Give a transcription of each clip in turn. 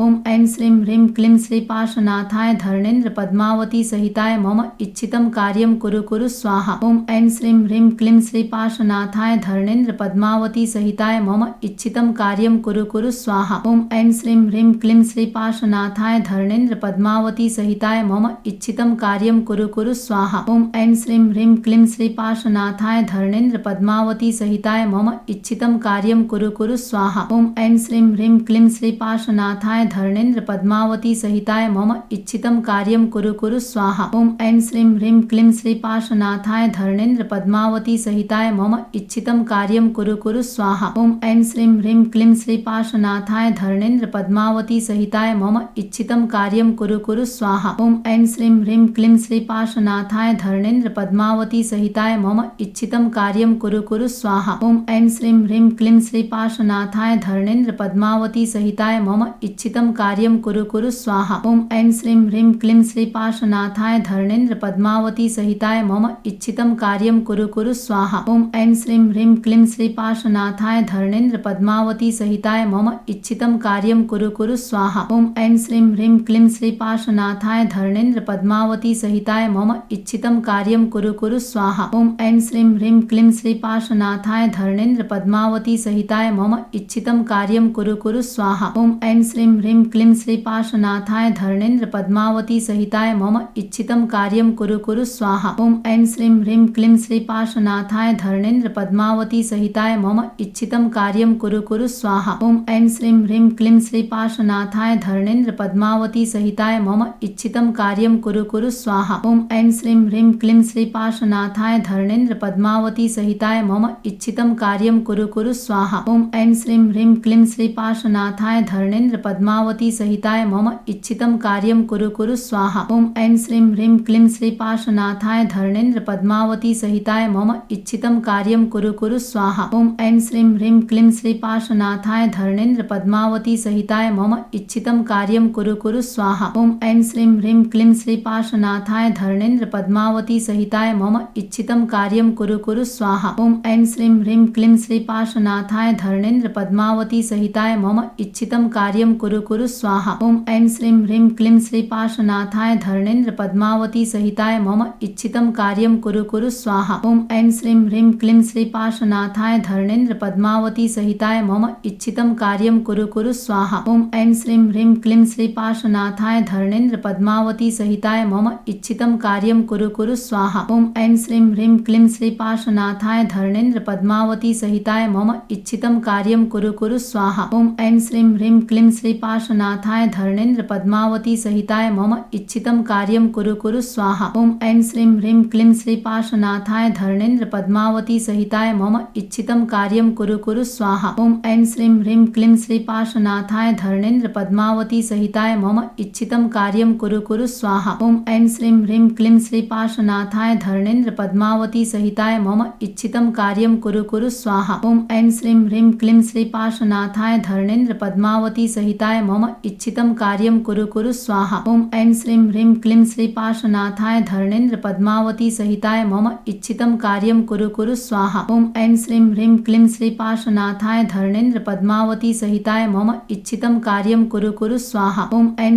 ओम ऐं श्रीं ह्रीं क्लीं श्रीपार्श्वनाथाय धरणेन्द्र पद्मावती सहिताय मम इच्छितं कार्यं कुरु कुरु स्वाहा। ओम ऐं श्रीं ह्रीं क्लीं श्रीपार्श्वनाथाय धरणेन्द्र पद्मावती सहिताय मम इच्छितं कार्यं कुरु कुरु स्वाहा। ओम ऐं श्रीं ह्रीं क्लीं श्रीपार्श्वनाथाय धरणेन्द्र पद्मावती सहिताय मम इच्छितं कार्यं कुरु कुरु स्वाहा। ओम ऐं श्रीं ह्रीं क्लीं श्रीपार्श्वनाथाय धरणेन्द्र पद्मावती सहिताय मम इच्छितं कार्यं कुरु कुरु स्वाहा। ओम ऐं श्रीं ह्रीं क्लीं श्रीपार्श्वनाथाय धरणेन्द्र पद्मावती सहिताय मम इच्छितं कार्यं कुरु कुरु स्वाहा। ओम ऐं श्रीं ह्रीं क्लीं श्रीपार्श्वनाथाय धरणेन्द्र पद्मावती सहिताय मम इच्छितं कार्यं कुरु कुरु स्वाहा। ओम ऐं श्रीं ह्रीं क्लीं श्रीपार्श्वनाथाय धरणेन्द्र पद्मावती सहिताय मम इच्छितं कार्यं कुरु कुरु स्वाहा। ओम ऐं श्रीं ह्रीं क्लीं श्रीपार्श्वनाथाय धरणेन्द्र पद्मावती सहिताय मम इच्छितं कार्यं कुरु कुरु स्वाहा। ओम ऐं श्रीं ह्रीं क्लीं श्रीपार्श्वनाथाय धरणेन्द्र पद्मावती सहिताय मम इच्छितं कार्यं कुरु कुरु स्वाहा। ओम ऐं श्रीं ह्रीं क्लीं श्रीपार्श्वनाथाय धरणेन्द्र पद्मावती सहिताय मम इच्छितं कार्यं कुरु कुरु स्वाहा। ओम ऐं श्रीं ह्रीं क्लीं श्रीपार्श्वनाथाय धरणेन्द्र पद्मावती सहिताय मम इच्छितं कार्यं कुरु कुरु स्वाहा। ओम ऐं श्रीं ह्रीं क्लीं श्रीपार्श्वनाथाय धरणेन्द्र पद्मावती सहिताय मम इच्छितं कार्यं कुरु कुरु स्वाहा। ओम ऐं श्रीं ह्रीं क्लीं श्रीपार्श्वनाथाय धरणेन्द्र पद्मावती सहिताय मम इच्छितं कार्यं कुरु कुरु स्वाहा। ओम ऐं श्रीं ह्रीं क्लीं श्रीपार्श्वनाथाय धरणेन्द्र पद्मावती सहिताय मम इच्छितं कार्यं कुरु कुरु स्वाहा। ओम ऐं श्रीं ह्रीं क्लीं श्रीपार्श्वनाथाय धरणेन्द्र पद्मावती सहिताय मम इच्छितं कार्यं कुरु कुरु स्वाहा। ओम ऐं श्रीं ह्रीं क्लीं श्रीपार्श्वनाथाय धरणेन्द्र पद्मावती सहिताय मम इच्छितं कार्यं कुरु कुरु स्वाहा। ओम ऐं श्रीं ह्रीं क्लीं श्रीपार्श्वनाथाय धरणेन्द्र पद्मावती सहिताय मम इच्छितं कार्यं कुरु कुरु स्वाहा। ओम ऐं श्रीं ह्रीं क्लीं श्रीपार्श्वनाथाय धरणेन्द्र पद्मावती सहिताय मम इच्छितं कार्यं कुरु कुरु स्वाहा। ओम ऐं श्रीं ह्रीं क्लीं श्रीपार्श्वनाथाय धरणेन्द्र पद्मावती सहिताय मम इच्छितं कार्यं कुरु कुरु स्वाहा। ओम ऐं श्रीं ह्रीं क्लीं श्रीपार्श्वनाथाय धरणेन्द्र पद्मावती सहिताय मम इच्छितं कार्यं कुरु कुरु स्वाहा। ओम ऐं श्रीं ह्रीं क्लीं श्रीपार्श्वनाथाय धरणेन्द्र पद्मावती सहिताय मम इच्छितं कार्यं कुरु कुरु स्वाहा। ओम ऐं श्रीं ह्रीं क्लीं श्रीपार्श्वनाथाय धरणेन्द्र पद्मावती सहिताय मम इच्छितं कार्यं कुरु कुरु स्वाहा। ओम ऐं श्रीं ह्रीं क्लीं श्रीपार्श्वनाथाय धरणेन्द्र पद्मावती सहिताय मम इच्छितं कार्यं कुरु कुरु स्वाहा। ओम ऐं श्रीं ह्रीं क्लीं श्रीपार्श्वनाथाय धरणेन्द्र पद्मावती सहिताय मम इच्छितं कार्यं कुरु कुरु स्वाहा। ओम ऐं श्रीं ह्रीं क्लीं श्रीपार्श्वनाथाय धरणेन्द्र पद्मावती सहिताय मम इच्छितं कार्यं कुरु कुरु स्वाहा। ओम ऐं श्रीं ह्रीं क्लीं श्रीपार्श्वनाथाय धरणेन्द्र पद्मावती सहिताय मम इच्छितं कार्यं कुरु कुरु स्वाहा। ओम ऐं श्रीं ह्रीं क्लीं श्रीपार्श्वनाथाय धरणेन्द्र पद्मावती सहिताय मम इच्छितं कार्यं कुरु कुरु स्वाहा। ओम ऐं श्रीं ह्रीं क्लीं श्रीपार्श्वनाथाय धरणेन्द्र पद्मावती सहिताय मम इच्छितं कार्यं कुरु कुरु स्वाहा। ओम ऐं श्रीं ह्रीं क्लीं श्रीपार्श्वनाथाय धरणेन्द्र पद्मावती सहिताय मम इच्छितं कार्यं कुरु कुरु स्वाहा। ओम ऐं श्रीं ह्रीं क्लीं श्रीपार्श्वनाथाय धरणेन्द्र पद्मावती सहिताय मम इच्छितं कार्यं कुरु कुरु स्वाहा। ओम ऐं श्रीं ह्रीं क्लीं श्रीपार्श्वनाथाय धरणेन्द्र पद्मावती सहिताय मम इच्छितं कार्यं कुरु कुरु स्वाहा। ओम ऐं श्रीं ह्रीं क्लीं श्रीपार्श्वनाथाय धरणेन्द्र पद्मावती सहिताय मम इच्छितं कार्यं कुरु कुरु स्वाहा। ओम ऐं श्रीं ह्रीं क्लीं श्रीपार्श्वनाथाय धरणेन्द्र पद्मावती सहिताय मम इच्छितं कार्यं कुरु कुरु स्वाहा। ओम ऐं श्रीं ह्रीं क्लीं श्रीपार्श्वनाथाय धरणेन्द्र पद्मावती सहिताय मम इच्छितं कार्यं कुरु कुरु स्वाहा। ओम ऐं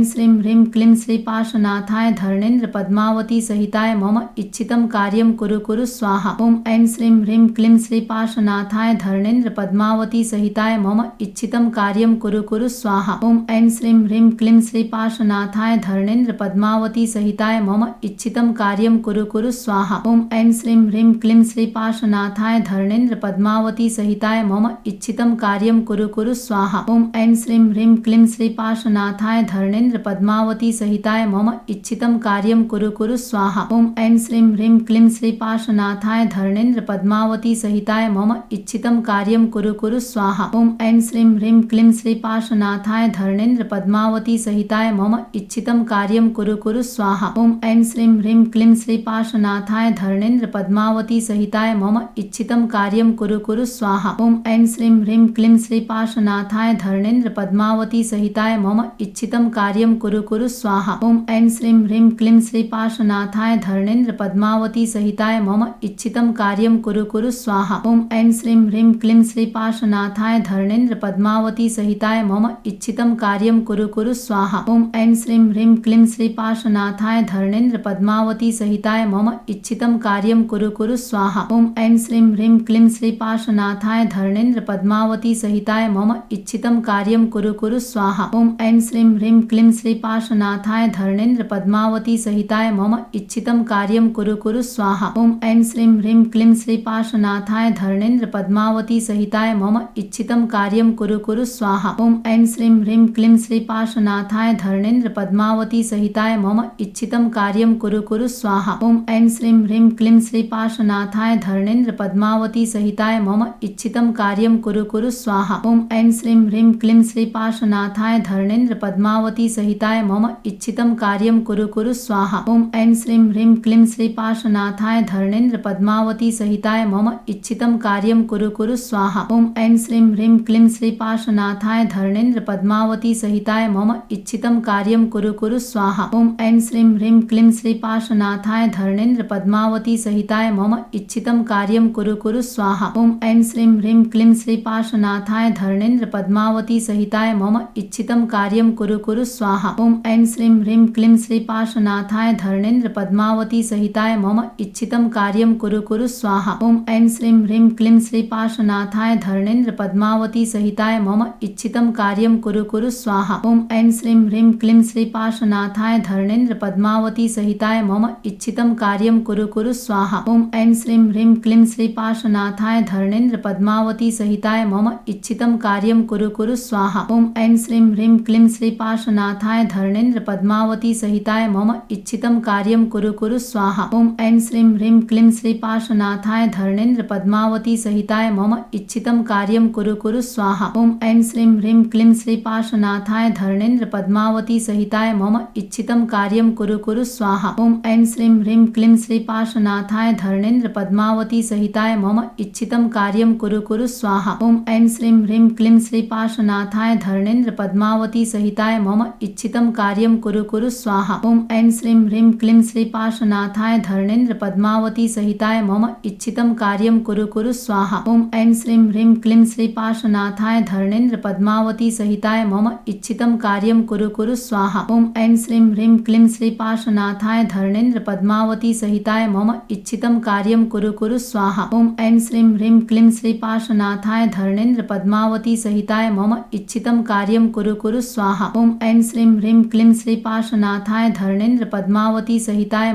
श्रीं ह्रीं क्लीं श्रीपार्श्वनाथाय धरणेन्द्र पद्मावती सहिताय मम इच्छितं कार्यं कुरु कुरु स्वाहा। ओम ऐं श्रीं ह्रीं क्लीं श्रीपार्श्वनाथाय धरणेन्द्र पद्मावती सहिताय मम इच्छितं कार्यं कुरु कुरु स्वाहा। ओम ऐं श्रीं ह्रीं क्लीं श्रीपार्श्वनाथाय धरणेन्द्र पद्मावती सहिताय मम इच्छितं कार्यं कुरु कुरु स्वाहा। ओम ऐं श्रीं ह्रीं क्लीं श्रीपार्श्वनाथाय धरणेन्द्र पद्मावती सहिताय मम इच्छितं कार्यं कुरु कुरु स्वाहा। ओम ऐं श्रीं ह्रीं क्लीं श्रीपार्श्वनाथाय धरणेन्द्र पद्मावती सहिताय मम इच्छितं कार्यं कुरु कुरु स्वाहा। ओम ऐं श्रीं ह्रीं क्लीं श्रीपार्श्वनाथाय धरणेन्द्र पद्मावती सहिताय मम इच्छितं कार्यं कुरु कुरु स्वाहा। ओम ऐं श्रीं ह्रीं क्लीं श्रीपार्श्वनाथाय धरणेन्द्र पद्मावती सहिताय मम इच्छितं कार्यं कुरु कुरु स्वाहा। ओम ऐं श्रीं ह्रीं क्लीं श्रीपार्श्वनाथाय धरणेन्द्र पद्मावती सहिताय मम इच्छितं कार्यं कुरु कुरु स्वाहा। ओम ऐं श्रीं ह्रीं क्लीं श्रीपार्श्वनाथाय धरणेन्द्र पद्मावती सहिताय मम इच्छितं कार्यं कुरु कुरु स्वाहा। ओम ऐं श्रीं ह्रीं क्लीं श्रीपार्श्वनाथाय धरणेन्द्र पद्मावती सहिताय मम इच्छितं कार्यं कार्यं कुरु कुरु स्वाहा। ॐ ऐं श्रीं ह्रीं क्लीं श्रीपार्श्वनाथाय धरणेन्द्र पद्मावती सहिताय मम इच्छितं कार्यं कुरु कुरु स्वाहा। ॐ ऐं श्रीं ह्रीं क्लीं श्रीपार्श्वनाथाय धरणेन्द्र पद्मावती सहिताय मम इच्छितं कार्यं कुरु कुरु स्वाहा। ॐ ऐं श्रीं ह्रीं क्लीं श्रीपार्श्वनाथाय धरणेन्द्र पद्मावती सहिताय मम इच्छितं कार्यं कुरु कुरु स्वाहा। ॐ ऐं श्रीं ह्रीं क्लीं श्रीपार्श्वनाथाय धरणेन्द्र पद्मावती सहिताय मम इच्छितं कार्यं कुरु कुरु स्वाहा। ॐ ऐं श्रीं ह्रीं क्लीं श्रीपार्श्वनाथाय धरणेन्द्र पद्मावती सहिताय मम इच्छितं कार्यं कुरु कुरु स्वाहा। ॐ ऐं श्रीं ह्रीं क्लीं श्रीपार्श्वनाथाय धरणेन्द्र पद्मावती सहिताय मम इच्छितं कार्यं कुरु कुरु स्वाहा। ॐ ऐं श्रीं ह्रीं क्लीं श्रीपार्श्वनाथाय धरणेन्द्र पद्मावती सहिताय मम इच्छितं कार्यं कुरु कुरु स्वाहा। ॐ ऐं श्रीं ह्रीं क्लीं श्रीपार्श्वनाथाय धरणेन्द्र पद्मावती सहिताय मम इच्छितं कार्यं कुरु कुरु स्वाहा। ॐ ऐं श्रीं ह्रीं क्लीं श्रीपार्श्वनाथाय धरणेन्द्र पद्मावती सहिताय मम इच्छितं कार्यं कुरु कुरु स्वाहा। ॐ ऐं श्रीं ह्रीं क्लीं श्रीपार्श्वनाथाय धरणेन्द्र पद्मावती सहिताय मम इच्छितं कार्यं कुरु कुरु स्वाहा। ॐ ऐं श्रीं ह्रीं क्लीं श्रीपार्श्वनाथाय धरणेन्द्र पद्मावती सहिताय मम इच्छितं कार्यं कुरु कुरु स्वाहा। ॐ ऐं श्रीं ह्रीं क्लीं श्रीपार्श्वनाथाय धरणेन्द्र पद्मावती सहिताय मम इच्छितं कार्यं कुरु कुरु स्वाहा। ॐ ऐं श्रीं ह्रीं क्लीं श्रीपार्श्वनाथाय धरणेन्द्र पद्मावती सहिताय मम इच्छितं कार्यं कुरु कुरु स्वाहा। ॐ ऐं श्रीं ह्रीं क्लीं श्रीपार्श्वनाथाय धरणेन्द्र पद्मावती सहिताय मम इच्छितं कार्यं कुरु कुरु स्वाहा। ॐ ऐं श्रीं ह्रीं क्लीं श्रीपार्श्वनाथाय धरणेन्द्र पद्मावती सहिताय मम इच्छितं कार्यं कुरु कुरु स्वाहा। ॐ ऐं श्रीं ह्रीं क्लीं श्रीपार्श्वनाथाय धरणेन्द्र पद्मावती सहिताय मम इच्छितं कार्यं कुरु कुरु स्वाहा। ॐ ऐं श्रीं ह्रीं क्लीं श्रीपार्श्वनाथाय धरणेन्द्र पद्मावती सहिताय मम इच्छितं कार्यं कुरु कुरु स्वाहा। ॐ ऐं श्रीं ह्रीं क्लीं श्रीपार्श्वनाथाय धरणेन्द्र पद्मावती सहिताय मम इच्छितं कार्यं कुरु कुरु स्वाहा। ॐ ऐं श्रीं ह्रीं क्लीं श्रीपार्श्वनाथाय धरणेन्द्र पद्मावती सहिताय मम इच्छितं कार्यं कुरु कुरु स्वाहा। ॐ ऐं श्रीं ह्रीं क्लीं श्रीपार्श्वनाथाय धरणेन्द्र पद्मावती सहिताय मम इच्छितं कार्यं कुरु कुरु स्वाहा। ॐ ऐं श्रीं ह्रीं क्लीं श्रीपार्श्वनाथाय धरणेन्द्र पद्मावती सहिताय मम इच्छितं कार्यं कुरु कुरु स्वाहा। ॐ ऐं श्रीं ह्रीं क्लीं श्रीपार्श्वनाथाय धरणेन्द्र पद्मावती सहिताय मम इच्छितं कार्यं कुरु कुरु स्वाहा। ॐ ऐं श्रीं ह्रीं क्लीं श्रीपार्श्वनाथाय धरणेन्द्र पद्मावती सहिताय मम इच्छितं कार्यं कुरु कुरु स्वाहा। ॐ ऐं श्रीं ह्रीं क्लीं श्रीपार्श्वनाथाय धरणेन्द्र पद्मावती सहिताय मम इच्छितं कार्यं कुरु कुरु स्वाहा। ॐ ऐं श्रीं ह्रीं क्लीं श्रीपार्श्वनाथाय धरणेन्द्र पद्मावती सहिताय मम इच्छितं कार्यं कुरु कुरु स्वाहा। ॐ ऐं श्रीं ह्रीं क्लीं श्रीपार्श्वनाथाय धरणेन्द्र पद्मावती सहिताय मम इच्छितं कार्यं कुरु कुरु स्वाहा। ॐ ऐं श्रीं ह्रीं क्लीं श्रीपार्श्वनाथाय धरणेन्द्र पद्मावती सहिताय मम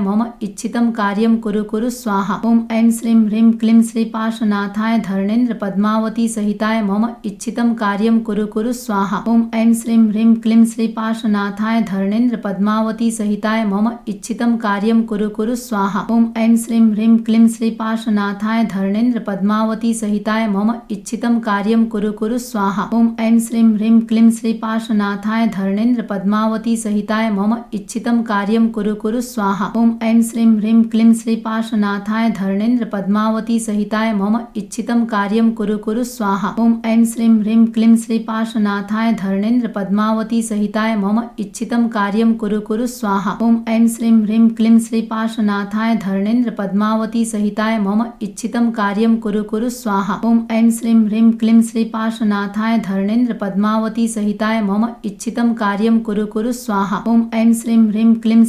इच्छितं कार्यं कुरु कुरु स्वाहा। ॐ ऐं श्रीं ह्रीं क्लीं श्रीपार्श्वनाथाय धरणेन्द्र पद्मावती सहिताय मम इच्छितं कार्यं कुरु कुरु स्वाहा। ॐ ऐं श्रीं ह्रीं क्लीं श्रीपार्श्वनाथाय धरणेन्द्र पद्मावती सहिताय मम इच्छितं कार्यं कुरु कुरु स्वाहा। ॐ ऐं श्रीं ह्रीं क्लीं श्रीपार्श्वनाथाय धरणेन्द्र पद्मावती सहिताय मम इच्छितं कार्यं कुरु कुरु स्वाहा। ॐ ऐं श्रीं ह्रीं क्लीं श्रीपार्श्वनाथाय धरणेन्द्र पद्मावती सहिताय मम इच्छितं कार्यं कुरु कुरु स्वाहा। ॐ ऐं श्रीं ह्रीं क्लीं श्रीपार्श्वनाथाय धरणेन्द्र पद्मावती सहिताय मम इच्छितं कार्यं कुरु कुरु स्वाहा। ॐ ऐं श्रीं ह्रीं क्लीं श्रीपार्श्वनाथाय धरणेन्द्र पद्मावती सहिताय मम इच्छितं कार्यं कुरु कुरु स्वाहा। ॐ ऐं श्रीं ह्रीं क्लीं श्रीपार्श्वनाथाय धरणेन्द्र पद्मावती सहिताय मम इच्छितं कार्यं कुरु कुरु स्वाहा। ॐ ऐं श्रीं ह्रीं क्लीं श्रीपार्श्वनाथाय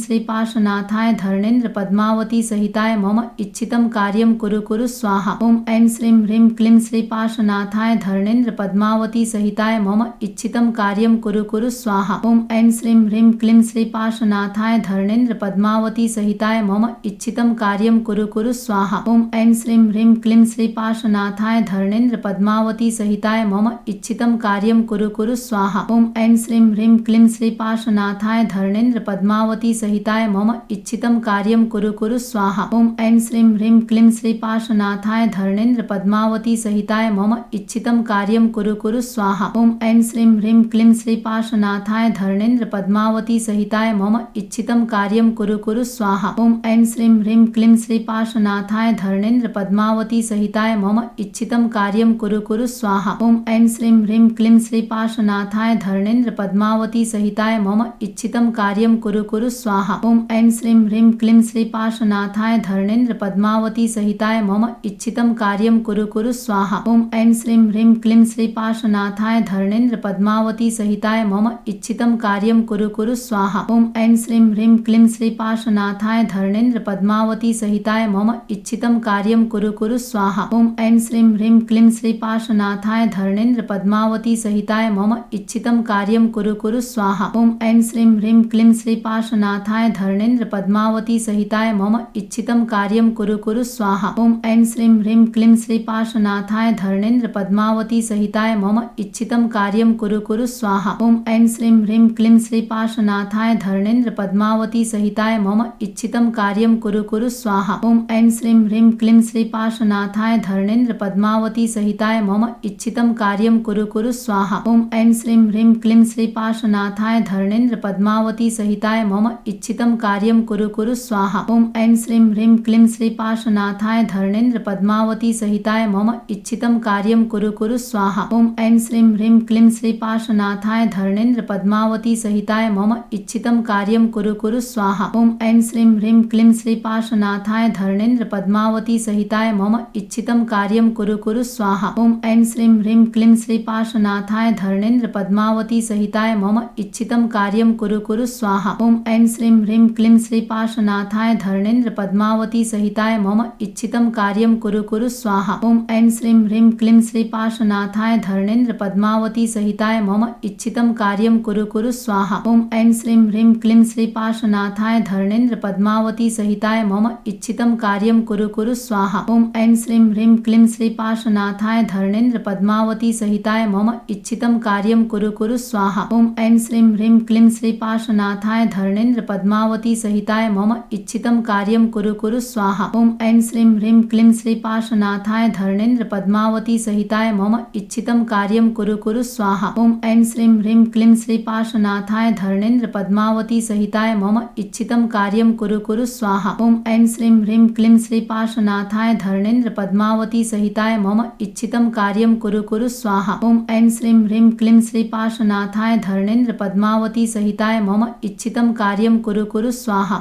धरणेन्द्र पद्मावती सहिताय मम इच्छितं कार्यं कुरु कुरु स्वाहा। ॐ ऐं श्रीं ह्रीं क्लीं श्रीपार्श्वनाथाय धरणेन्द्र पद्मावती सहिताय मम इच्छितं कार्यं कुरु कुरु स्वाहा। ॐ ऐं श्रीं ह्रीं क्लीं श्रीपार्श्वनाथाय धरणेन्द्र पद्मावती सहिताय मम इच्छितं कार्यं कुरु कुरु स्वाहा। ॐ ऐं श्रीं ह्रीं क्लीं श्रीपार्श्वनाथाय धरणेन्द्र पद्मावती सहिताय मम इच्छितं कार्यं कुरु कुरु स्वाहा। ॐ ऐं श्रीं ह्रीं क्लीं श्रीपार्श्वनाथाय धरणेन्द्र पद्मावती सहिताय मम इच्छितं कार्यं कुरु कुरु स्वाहा। ॐ ऐं श्रीं ह्रीं क्लीं श्रीपार्श्वनाथाय धरणेन्द्र पद्मावती सहिताय मम इच्छितं कार्यं कुरु कुरु स्वाहा। ॐ ऐं श्रीं ह्रीं क्लीं श्रीपार्श्वनाथाय धरणेन्द्र पद्मावती सहिताय मम इच्छितं कार्यं कुरु कुरु स्वाहा। ॐ ऐं श्रीं ह्रीं क्लीं श्रीपार्श्वनाथाय धरणेन्द्र पद्मावती सहिताय मम इच्छितं कार्यं कुरु कुरु स्वाहा। ॐ ऐं श्रीं ह्रीं क्लीं श्रीपार्श्वनाथाय धरणेन्द्र पद्मावती सहिताय मम इच्छितं कार्यं कुरु कुरु स्वाहा। ॐ ऐं श्रीं ह्रीं क्लीं श्रीपार्श्वनाथाय धरणेन्द्र पद्मावती सहिताय सहिताय मम इच्छितं कार्यं कुरु कुरु स्वाहा। ॐ ऐं श्रीं ह्रीं क्लीं श्रीपार्श्वनाथाय धरणेन्द्र पद्मावती सहिताय मम इच्छितं कार्यं कुरु कुरु स्वाहा। ॐ ऐं श्रीं ह्रीं क्लीं श्रीपार्श्वनाथाय धरणेन्द्र पद्मावती सहिताय मम इच्छितं कार्यं कुरु कुरु स्वाहा। ॐ ऐं श्रीं ह्रीं क्लीं श्रीपार्श्वनाथाय धरणेन्द्र पद्मावती सहिताय मम इच्छितं कार्यं कुरु कुरु स्वाहा। ॐ ऐं श्रीं ह्रीं क्लीं श्रीपार्श्वनाथाय धरणेन्द्र पद्मावती सहिताय मम इच्छितं कार्यं कुरु कुरु स्वाहा। ॐ ऐं श्रीं ह्रीं क्लीं श्रीपार्श्वनाथाय धरणेन्द्र पद्मावती सहिताय मम इच्छितं कार्यं कुरु कुरु स्वाहा। ॐ ऐं श्रीं ह्रीं क्लीं श्रीपार्श्वनाथाय धरणेन्द्र पद्मावती सहिताय मम इच्छितं कार्यं कुरु कुरु स्वाहा। ॐ ऐं श्रीं ह्रीं क्लीं श्रीपार्श्वनाथाय धरणेन्द्र पद्मावती सहिताय मम इच्छितं कार्यं कुरु कुरु स्वाहा। ॐ ऐं श्रीं ह्रीं क्लीं श्रीपार्श्वनाथाय धरणेन्द्र पद्मावती सहिताय मम इच्छितं कार्यं कुरु कुरु स्वाहा। ॐ ऐं श्रीं ह्रीं क्लीं श्रीपार्श्वनाथाय धरणेन्द्र पद्मावती सहिताय मम इच्छितं कार्यं कुरु कुरु स्वाहा। ॐ ऐं श्रीं ह्रीं क्लीं श्रीपार्श्वनाथाय धरणेन्द्र पद्मावती सहिताय मम इच्छितं कार्यं कुरु कुरु स्वाहा। ॐ ऐं श्रीं ह्रीं क्लीं श्रीपार्श्वनाथाय धरणेन्द्र पद्मावती सहिताय मम इच्छितं कार्यं कुरु कुरु स्वाहा। ॐ ऐं श्रीं ह्रीं क्लीं श्रीपार्श्वनाथाय धरणेन्द्र पद्मावती सहिताय मम इच्छितं कार्यं कुरु कुरु स्वाहा। ॐ ऐं श्रीं ह्रीं क्लीं श्रीपार्श्वनाथाय धरणेन्द्र पद्मावती सहिताय मम इच्छितं कार्यं कुरु कुरु स्वाहा। ॐ ऐं श्रीं ह्रीं क्लीं श्रीपार्श्वनाथाय धरणेन्द्र पद्मावती सहिताय मम इच्छितं कार्यं कुरु कुरु स्वाहा। ॐ ऐं श्रीं ह्रीं क्लीं श्रीपार्श्वनाथाय धरणेन्द्र पद्मावती सहिताय मम इच्छितं कार्यं कुरु कुरु स्वाहा। ॐ ऐं श्रीं ह्रीं क्लीं श्रीपार्श्वनाथाय धरणेन्द्र पद्मावती सहिताय मम इच्छितं कार्यं कुरु कुरु स्वाहा। ॐ ऐं श्रीं ह्रीं क्लीं श्रीपार्श्वनाथाय धरणेन्द्र पद्मावती सहिताय मम इच्छितं कार्यं कुरु कुरु स्वाहा। ॐ ऐं श्रीं ह्रीं क्लीं श्रीपार्श्वनाथाय धरणेन्द्र पद्मावती सहिताय मम इच्छितं कार्यं कुरु कुरु स्वाहा। ॐ ऐं श्रीं ह्रीं क्लीं श्रीपार्श्वनाथाय धरणेन्द्र पद्मावती सहिताय मम इच्छितं कार्यं कुरु कुरु स्वाहा। ॐ ऐं श्रीं ह्रीं क्लीं श्रीपार्श्वनाथाय धरणेन्द्र पद्मावती सहिताय मम इच्छितं कार्यं कुरु कुरु स्वाहा। ॐ ऐं श्रीं ह्रीं क्लीं श्रीपार्श्वनाथाय धरणेन्द्र पद्मावती सहिताय मम इच्छितं कार्यं कुरु कुरु स्वाहा।